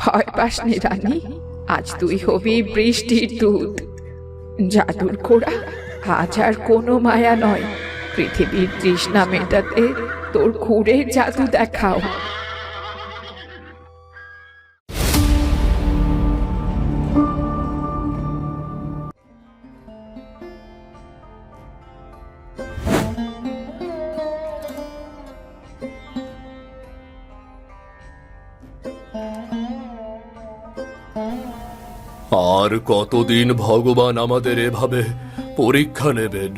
ভয় পাসনি রানী, আজ তুই হবি বৃষ্টির দূত। জাদুর ঘোড়া, আজ আর কোনো মায়া নয়, পৃথিবীর তৃষ্ণা মেটাতে তোর ঘুরে জাদু দেখাও। আর কতদিন ভগবান আমাদের এভাবে পরীক্ষা নেবেন?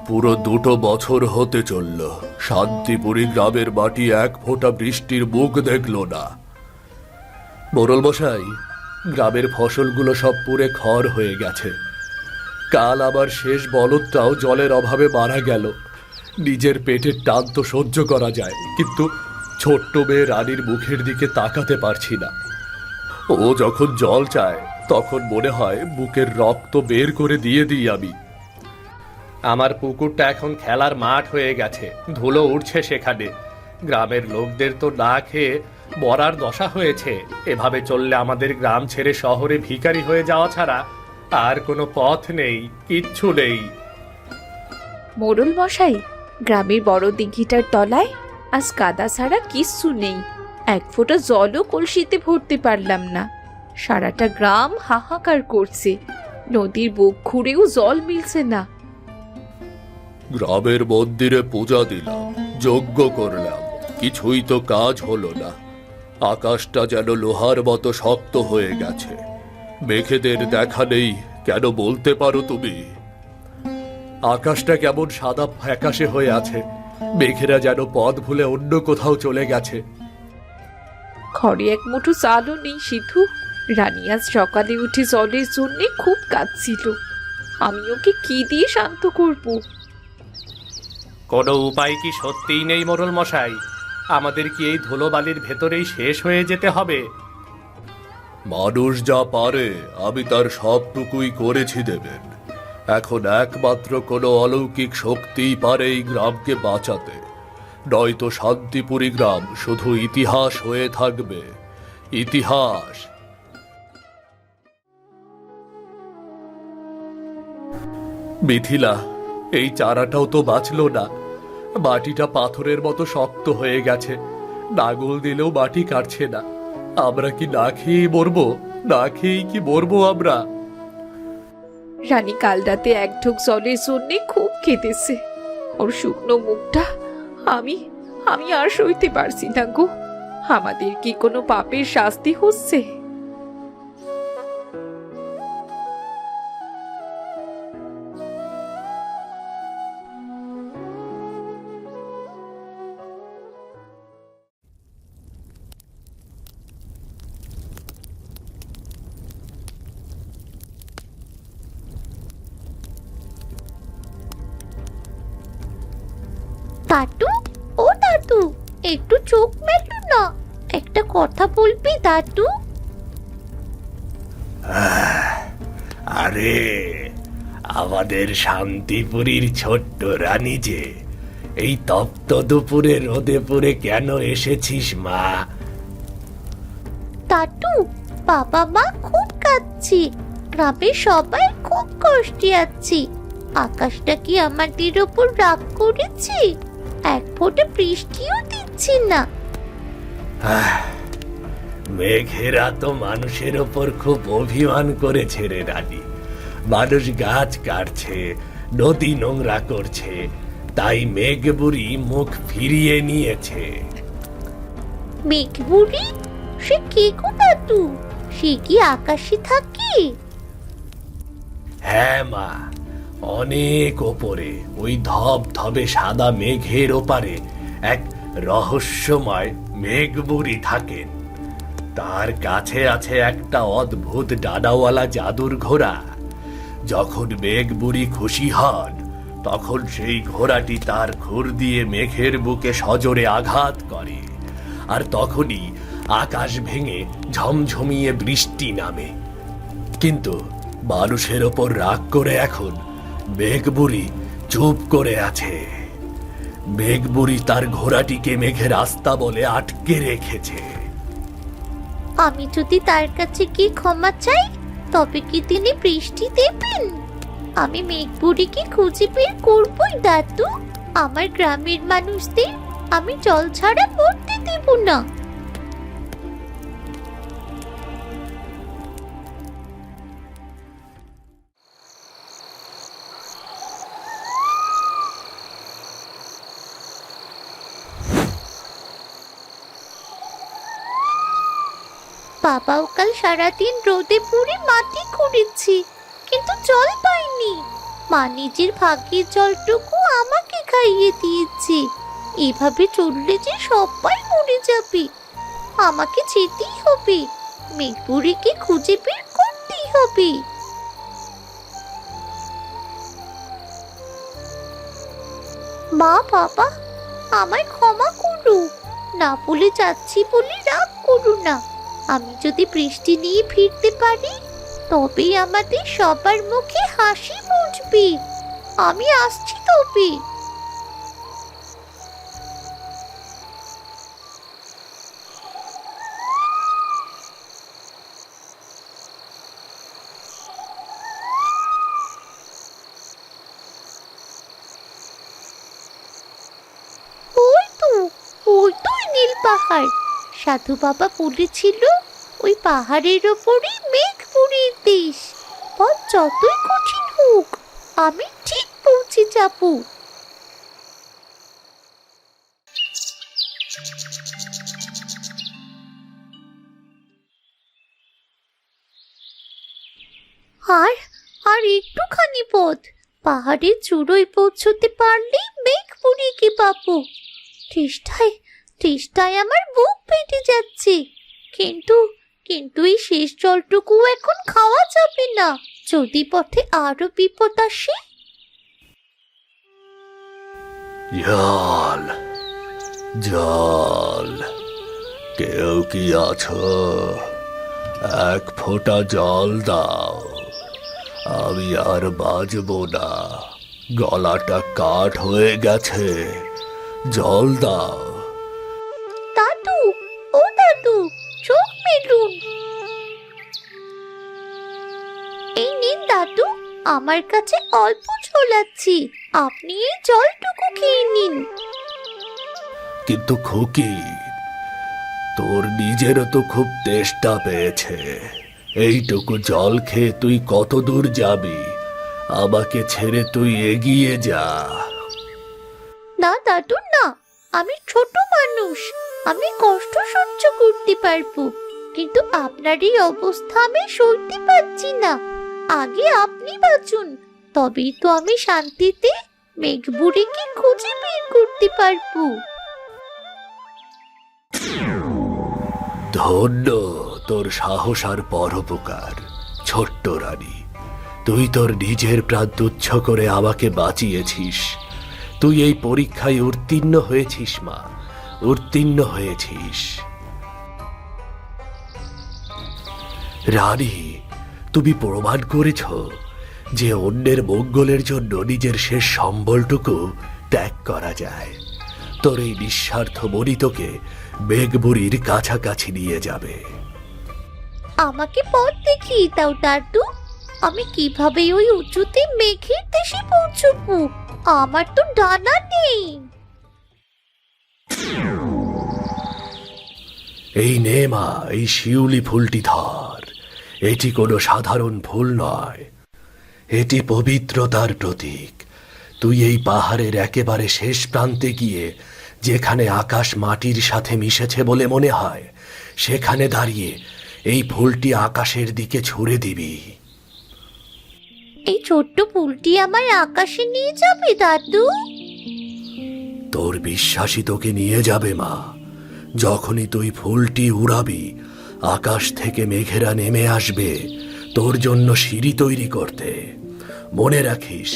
পুরো 2 বছর হতে চলল, শান্তিপুরী গ্রামের মাটি এক ফোঁটা বৃষ্টির মুখ দেখল না। মোড়ল মশাই, গ্রামের ফসলগুলো সব পুড়ে খড় হয়ে গেছে। কাল আবার শেষ বলদটাও জলের অভাবে মারা গেল। নিজের পেটের টান তো সহ্য করা যায়, কিন্তু ছোট্ট মেয়ে রানীর মুখের দিকে তাকাতে পারছি না। ও যখন জল চায় তখন মনে হয় বুকের রক্ত বের করে দিয়ে দিই আমি। আমার পুকুরটা এখন খেলার মাঠ হয়ে গেছে, ধুলো উঠছে সেখানে। গ্রামের লোকদের তো না খেয়ে মরার দশা হয়েছে। এভাবে চললে আমাদের গ্রাম ছেড়ে শহরে ভিখারি হয়ে যাওয়া ছাড়া আর কোনো পথ নেই, কিচ্ছু নেই। মোড়ল মশাই, গ্রামের বড় দিঘিটার তলায় আজ কাদা ছাড়া কিচ্ছু নেই। এক ফোঁটা জলও কলসিতে ভরতে পারলাম না। সারাটা গ্রাম হাহাকার করছে, নদীর বুক খুঁড়েও জল মিলছে না। গ্রামের মন্দিরে পূজা দিলাম, যজ্ঞ করলাম, কিছুই তো কাজ হলো না। আকাশটা যেন লোহার মতো শক্ত হয়ে গেছে। মেঘেদের দেখা নেই কেন বলতে পারো তুমি? আকাশটা কেমন সাদা ফ্যাকাশে হয়ে আছে, মেঘেরা যেন পথ ভুলে অন্য কোথাও চলে গেছে। ঘরে এক মুঠো চালও নেই সিধু। রানী আজ সকালে উঠে জলের জন্য খুব কাঁদছিল। আমি ওকে কি দিয়ে শান্ত করব? কোনো উপায় কি সত্যিই নেই মোড়ল মশাই? আমাদের কি এই ধুলোবালির ভেতরেই শেষ হয়ে যেতে হবে? মানুষ যা পারে আমি তার সবটুকুই করেছি দেবেন। এখন একমাত্র কোনো অলৌকিক শক্তিই পারে এই গ্রামকে বাঁচাতে, নয়তো শান্তিপুরী গ্রাম শুধু ইতিহাস হয়ে থাকবে। ইতিহাস। মিথিলা, এই চারাটাও তো বাঁচলো না। মাটিটা পাথরের মতো শক্ত হয়ে গেছে, নাঙল দিলেও মাটি কাটছে না। আমরা কি না খেয়েই মরবো? না খেয়েই কি মরবো আমরা? রানী কাল রাতে এক ঢোক জলের জন্য খুব কেঁদেছে। ওর শুকনো মুখটা আমি আমি আর সইতে পারছি না গো। আমাদের কি কোনো পাপের শাস্তি হচ্ছে? দাদু, ও দাদু, একটু চোখ মেলো না, একটা কথা বলবি দাদু? আরে, আমাদের শান্তিপুরীর ছোট্ট রানী যে, এই তপ্ত দুপুরে রোদে পড়ে কেন এসেছিস মা? দাদু, বাবা মা খুব কাঁদছি, গ্রামের সবাই খুব কষ্টে আছি। আকাশটা কি আমাদের ওপর রাগ করেছে? এক ফোঁটা বৃষ্টিও দিচ্ছি না। মেঘেরা তো মানুষের ওপর খুব অভিমান করেছে রে রানী। মানুষ গাছ কাটছে, নদী নোংরা করছে, তাই মেঘ বুড়ি মুখ ফিরিয়ে নিয়েছে। মেঘ বুড়ি? সে কে গো দাদু? সে কি আকাশে থাকে? হ্যাঁ মা, অনেক ওপরে ওই ধবধবে সাদা মেঘের ওপারে এক রহস্যময় মেঘ বুড়ি থাকেন। তার কাছে আছে একটা অদ্ভুত ডানাওয়ালা জাদুর ঘোড়া। যখন মেঘ বুড়ি খুশি হন, তখন সেই ঘোড়াটি তার খুর দিয়ে মেঘের বুকে সজোরে আঘাত করে, আর তখনই আকাশ ভেঙে ঝমঝমিয়ে বৃষ্টি নামে। কিন্তু মানুষের ওপর রাগ করে এখন মেঘ বুড়ি চুপ করে আছে। মেঘ বুড়ি তার ঘোড়াটিকে মেঘের রাস্তা বলে আটকে রেখেছে। আমি যদি তার কাছে গিয়ে ক্ষমা চাই তবে কি তিনি বৃষ্টি দেবেন? আমি মেঘবুড়িকে খুঁজে বের করবই দাদু। আমার গ্রামের মানুষদের আমি জল ছাড়া মরতে দেব না। বাবাও কাল সারাদিন রোদে পুড়ে মাটি খুঁড়েছি, কিন্তু জল পাইনি। মা নিজের ভাগ্যের জলটুকু আমাকে খাইয়ে দিয়েছে। এভাবে চললে যে সবাই মরে যাবে। আমাকে যেতেই হবে, মেঘপুরীকে খুঁজে বের করতেই হবে। মা বাবা, আমায় ক্ষমা করো। না বলে যাচ্ছি বলে রাগ করো না। আমি যদি বৃষ্টি নিয়ে ফিরতে পারি তবেই আমাদের সবার মুখে হাসি মুছবে। আমি আসছি তবে। ওই তো, ওই তো নীল পাহাড়। সাধু বাবা বলেছিল ওই পাহাড়ের ওপরে মেঘপুরীর দেশ। পথ যতই কঠিন হোক আমি ঠিক পৌঁছে যাব। আর আর একটুখানি পথ, পাহাড়ের চূড়োয় পৌঁছতে পারলেই মেঘপুরীকে পাবো। তৃষ্ণায় তৃষ্ণায় আমার বুক ফেটে যাচ্ছে। কিন্তু কিন্তু এই শেষ জলটুকু এখন খাওয়া যাবে না, যদি পথে আরো বিপদ আসে। জল, জল, কেউ কি আছো? এক ফোঁটা জল দাও, আমি আর বাঁচবো না। গলাটা কাঠ হয়ে গেছে, জল দাও। দাদু, ও দাদু, চোখ মেলুন। এই নিন দাদু, আমার কাছে অল্প জল আছে, আপনি এই জলটুকু খেয়ে নিন। কিন্তু খুকি, তোর নিজেরও তো খুব তেষ্টা পেয়েছে। এইটুকু জল খেয়ে তুই কত দূর যাবি? আমাকে ছেড়ে তুই এগিয়ে যা। না দাদু না, আমি ছোট মানুষ, আমি কষ্ট সহ্য করতে পারবো, কিন্তু আপনার এই অবস্থা আমি সইতে পারছি না। আগে আপনি বাঁচুন, তবেই তো আমি শান্তিতে মেঘবুড়িকে খুঁজে বের করতে পারবো। ধন্য তোর সাহস আর পরোপকার, ছোট্ট রানী। তুই তোর নিজের প্রাণ তুচ্ছ করে আমাকে বাঁচিয়েছিস। তুই এই পরীক্ষায় উত্তীর্ণ হয়েছিস মা, উত্তীর্ণ হয়েছিস। রানী, তুমি প্রমাণ করেছ যে অন্যের মঙ্গলের জন্য নিজের শেষ সম্বলটুকু ত্যাগ করা যায়। তোর এই নিঃস্বার্থ মনি তোকে মেঘবুড়ির কাছাকাছি নিয়ে যাবে। আমাকে পথ দেখিয়ে দাও দাদু, আমি কিভাবে ওই উঁচুতে মেঘের দেশে পৌঁছবো? আমার তো ডানা নেই। এই নে মা, এই শিউলি ফুলটি ধর। এটি কোনো সাধারণ ফুল নয়, এটি পবিত্রতার প্রতীক। তুই এই পাহাড়ের একেবারে শেষ প্রান্তে গিয়ে যেখানে আকাশ মাটির সাথে মিশেছে বলে মনে হয়, সেখানে দাঁড়িয়ে এই ফুলটি আকাশের দিকে ছুঁড়ে দিবি। এই ছোট্ট ফুলটি আমায় আকাশে নিয়ে যাবে দাদু? তোর বিশ্বাসী তোকে নিয়ে যাবে মা। যখনই তুই ফুলটি উড়াবি, আকাশ থেকে মেঘেরা নেমে আসবে তোর জন্য সিঁড়ি তৈরি করতে। মনে রাখিস,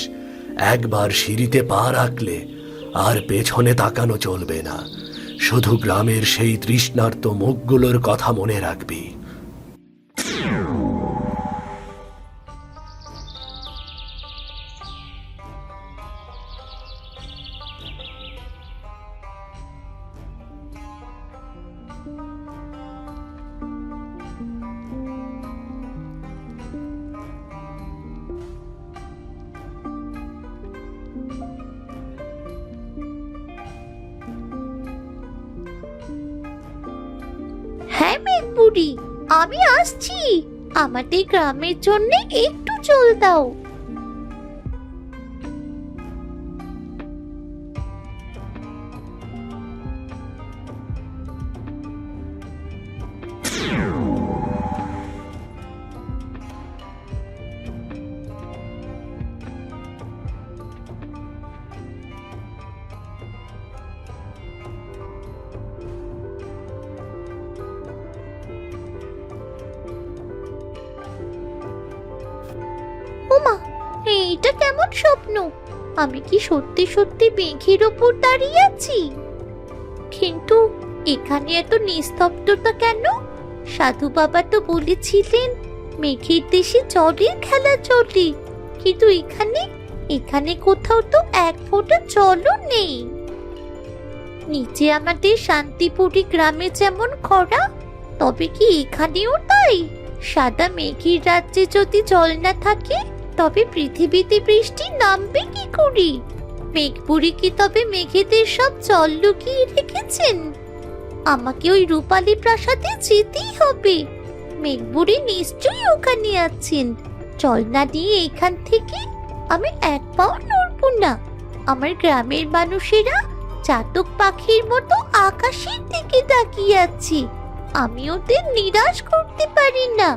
একবার সিঁড়িতে পা রাখলে আর পেছনে তাকানো চলবে না। শুধু গ্রামের সেই তৃষ্ণার্ত মুখগুলোর কথা মনে রাখবি। হ্যাঁ মেঘবুড়ি, আমি আসছি। আমাদের গ্রামের জন্য একটু জল দাও। ওমা, এইটা কেমন স্বপ্ন? আমি কি সত্যি সত্যি মেঘের ওপর দাঁড়িয়ে আছি? কিন্তু এখানে এত নিস্তব্ধতা কেন? সাধু বাবা তো বলেছিলেন মেঘের দেশে জলের খেলা চলে, কিন্তু এখানে কোথাও তো এক ফোঁটা জলও নেই। নিচে আমাদের শান্তিপুরি গ্রামে যেমন খরা, তবে কি এখানেও তাই? সাদা মেঘের রাজ্যে যদি জল না থাকে, তবে পৃথিবীতে বৃষ্টি নামবে কি করে? মেঘপুরী কি তবে মেঘেদের সব জল লুকিয়ে রেখেছেন? আমাকে ওই রূপালী প্রাসাদে যেতেই হবে। মেঘবুড়ি নিশ্চয়ই ওখানে আছেন। জল না দিয়ে এখান থেকে আমি এক পাও নড়ব না। আমার গ্রামের মানুষেরা চাতক পাখির মতো আকাশের দিকে তাকিয়ে আছে। আমি ওদের নিরাশ করতে পারি না।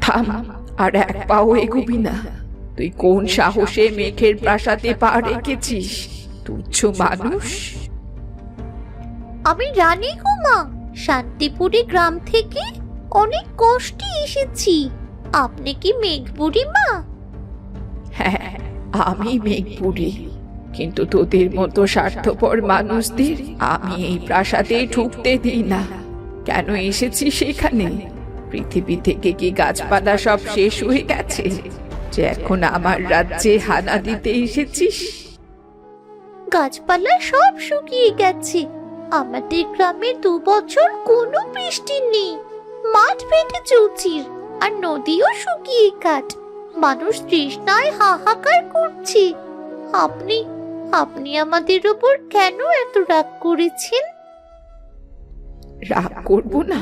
থাম, আর এক পাও এগোবি না। তুই কোন সাহসে মেঘের প্রাসাদে পা রেখেছিস, তুচ্ছ মানুষ? আমি রানী কুমা, শান্তিপুরি গ্রাম থেকে অনেক কষ্টে এসেছি। আপনি কি মেঘবুড়ি মা? হ্যাঁ, আমি মেঘপুরী, কিন্তু তোদের মতো স্বার্থপর মানুষদের আমি এই প্রাসাদে ঢুকতে দিই না। কেন এসেছিস সেখানে? পৃথিবী থেকে কি গাছপালা সব শেষ হয়ে গেছে যে এখন আমার রাজ্যে হানা দিতে এসেছিস? গাছপালা সব শুকিয়ে গেছে। আমাদের গ্রামে 2 বছর কোনো বৃষ্টি নেই। মাঠ ফেটে চৌচির, আর নদীও শুকিয়ে কাঠ। মানুষ তৃষ্ণায় হাহাকার করছে। আপনি আমাদের উপর কেন এত রাগ করেছেন? রাগ করবো না?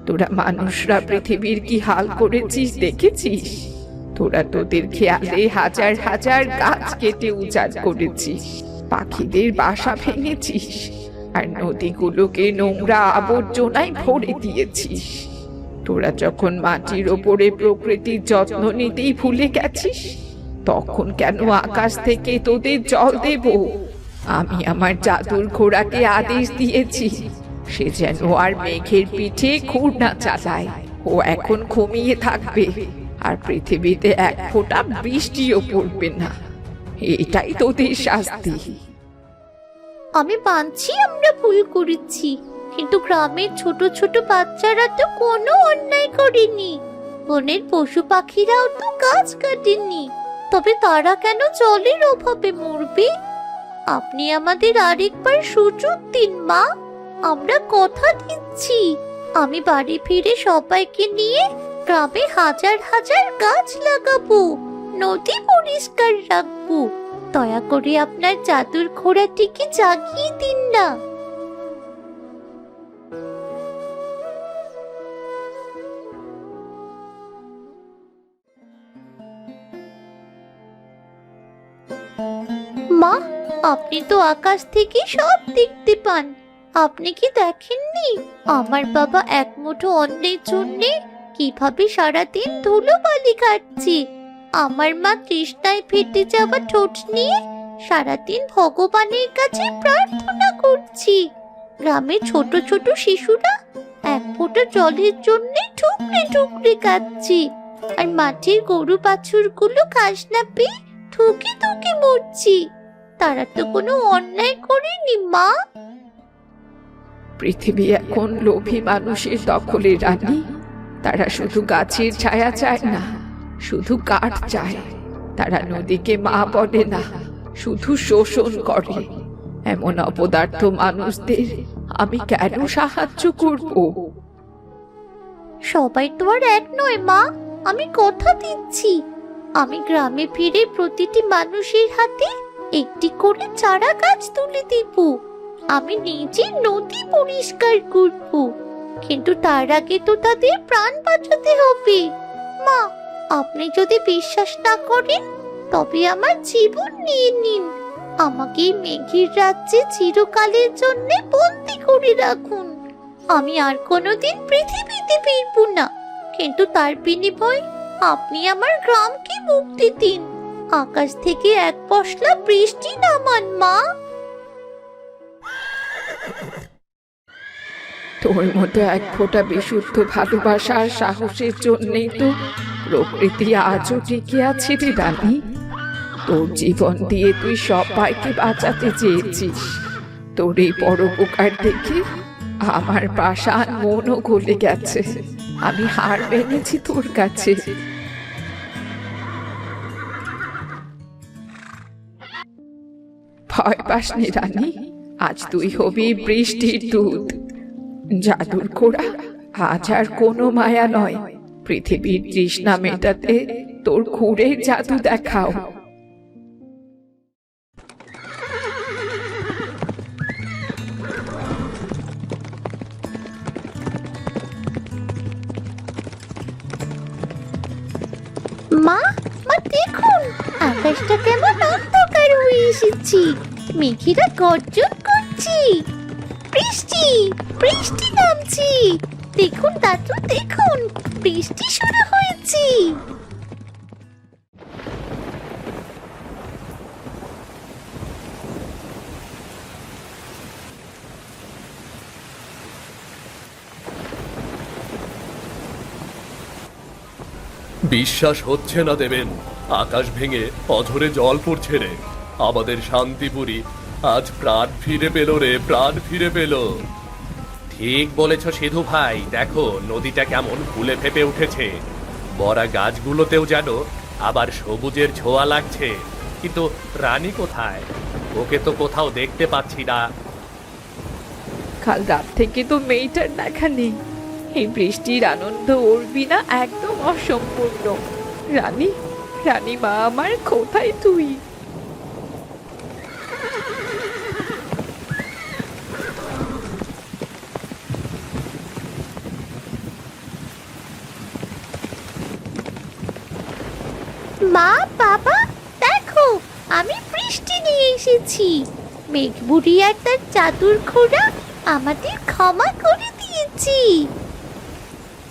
তোরা মানুষরা পৃথিবীর কি হাল করেছিস দেখেছিস? তোরা তোদের খেয়ালে হাজার হাজার গাছ কেটে উজাড় করেছিস, পাখিদের বাসা ভেঙেছিস, আর নদীগুলোকে নোংরা আবর্জনায় ভরে দিয়েছিস। তোরা যখন মাটির ওপরে প্রকৃতির যত্ন নিতেই ভুলে গেছিস, তখন কেন আকাশ থেকে তোদের জল দেব? আমি আমার জাদুর ঘোড়াকে আদেশ দিয়েছি, সে যেন আর মেঘের পিঠে খুর না চালায়। ও এখন ঘুমিয়ে থাকবে, আর পৃথিবীতে এক ফোঁটা বৃষ্টিও পড়বে না। এটাই তোদের শাস্তি। আমি মানছি আমরা ভুল করেছি, কিন্তু গ্রামের ছোট ছোট বাচ্চারা তো কোনো অন্যায় করেনি। বনের পশু পাখিরাও তো গাছ কাটেনি, তবে তারা কেন জলের অভাবে মরবে? আপনি আমাদের আরেকবার সুযোগ দিন মা। আমরা কথা দিচ্ছি, আমি বাড়ি ফিরে সবাইকে নিয়ে গ্রামে হাজার হাজার গাছ লাগাবো, নদী পরিষ্কার রাখবো। দয়া করে আপনার জাদুর ঘোড়াটিকে জাগিয়ে দিন না। মা, আপনি তো আকাশ থেকে সব দেখতে পান। আপনি কি দেখেননি আমার বাবা এক মুঠো অন্নের জন্য কিভাবে সারাদিন ধুলোবালি কাটছে? আমার মা তৃষ্ণায় ফেটে যাওয়া ঠোঁট নিয়ে সারাদিন ভগবানের কাছে প্রার্থনা করছি। গ্রামের ছোট ছোট শিশুরা এক ফোঁটা জলের জন্য ঠুকরে ঠুকরে কাঁদছে, আর মাঠের গরু বাছুরগুলো ঘাস না পেয়ে থুকে থুকে মরছি। তারা তো কোনো অন্যায় করেনি মা। পৃথিবী এখন লোভী মানুষের দখলে রানী। তারা শুধু গাছের ছায়া চায় না, শুধু কাঠ চায়। তারা নদীকে মা বলে না, শুধু শোষণ করে। এমন অপদার্থ মানুষদের আমি কেন সাহায্য করব? সবাই তো আর এক নয় মা, আমি কথা দিচ্ছি আমি গ্রামে ফিরে প্রতিটি মানুষের হাতে একটি করে চারা গাছ তুলে দিব। আমি নিজে নদী পরিষ্কার করব, কিন্তু তার আগে তো তাদের প্রাণ বাঁচাতে হবে। মা, আপনি যদি বিশ্বাস না করেন তবে আমার জীবন নিয়ে নিন, আমাকে এই মেঘের রাজ্যে চিরকালের জন্য বন্দি করে রাখুন। আমি আর কোনোদিন পৃথিবীতে ফিরব না, কিন্তু তার বিনিময়ে আপনি আমার গ্রামকে মুক্তি দিন। আকাশ থেকে এক পশলা বৃষ্টি নামান মা। তোর মতো এক ফোঁটা বিশুদ্ধ ভালোবাসা আর সাহসের জন্যই তো প্রকৃতি আজও টিকে আছে রে রানী। তোর জীবন দিয়ে তুই সবাইকে বাঁচাতে চেয়েছিস। তোর এই পরোপকার দেখে আমার পাষাণ মনও গলে গেছে। আমি হার মেনেছি তোর কাছে। ভয় পাসনি রানী, আজ তুই হবি বৃষ্টির দুধ। জাদুর কোড়া, আজ আর কোনো মায়া নয়। পৃথিবীর তৃষ্ণা মেটাতে তোর খুঁড়ে জাদু দেখাও। মা, মা দেখুন আকাশটা কেমন অন্ধকার হয়ে এসেছে, মেঘেরা গর্জন করছে। বৃষ্টি, বৃষ্টি নামছে। দেখুন দাদু, দেখুন বৃষ্টি শুরু হয়েছে। বিশ্বাস হচ্ছে না দেবেন, আকাশ ভেঙে অঝরে জল পড়ছে রে। আমাদের শান্তিপুরি আজ প্রাণ ফিরে পেল রে, প্রাণ ফিরে পেল। ঠিক বলেছ সিধু ভাই, দেখো নদীটা কেমন ফুলে ফেপে উঠেছে। বড়া গাছগুলোতেও যেন আবার সবুজের ছোঁয়া লাগছে। কিন্তু রানী কোথায়? ওকে তো কোথাও দেখতে পাচ্ছি না। কাল রাত থেকে তো মেয়েটার দেখা নেই। এই বৃষ্টির আনন্দ ওর বিনা একদম অসম্পূর্ণ। রানী, রানী মা আমার, কোথায় তুই? মা, বাবা দেখো, আমি বৃষ্টি নিয়ে এসেছি। মেঘবুড়ি আর তার জাদুর ঘোড়া আমাদের ক্ষমা করে দিয়েছি।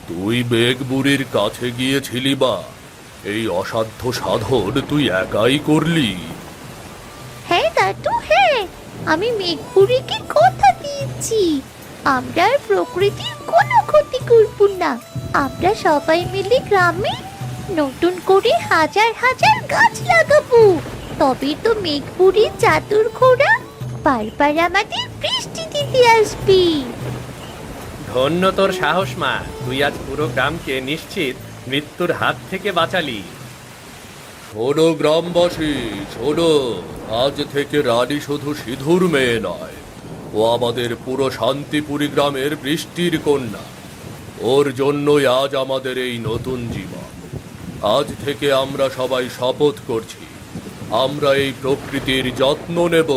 তুই বেগবুড়ির কাছে গিয়েছিলি বা? এই অসাধ্য সাধন তুই একাই করলি? হ্যাঁ দাদু, হ্যাঁ, আমি মেঘবুড়িকে কথা দিয়েছি আমরা আর প্রকৃতির কোনো ক্ষতি করব না। আমরা সবাই মিলে গ্রামে নতুন করে হাজার হাজার গাছ লাগাবো, তবে তো মেঘবুড়ির জাদুর ঘোড়া বারবার আমাদের বৃষ্টি দিতে আসবি। ধন্য তোর সাহস মা, তুই আজ পুরো গ্রামকে নিশ্চিত মৃত্যুর হাত থেকে বাঁচালি। শোনো গ্রামবাসী, শোনো, আজ থেকে রানী শুধু সিধুর মেয়ে নয়, ও আমাদের পুরো শান্তিপুরি গ্রামের বৃষ্টির কন্যা। ওর জন্যই আজ আমাদের এই নতুন জীবন। আজ থেকে আমরা সবাই শপথ করছি, আমরা এই প্রকৃতির যত্ন নেব।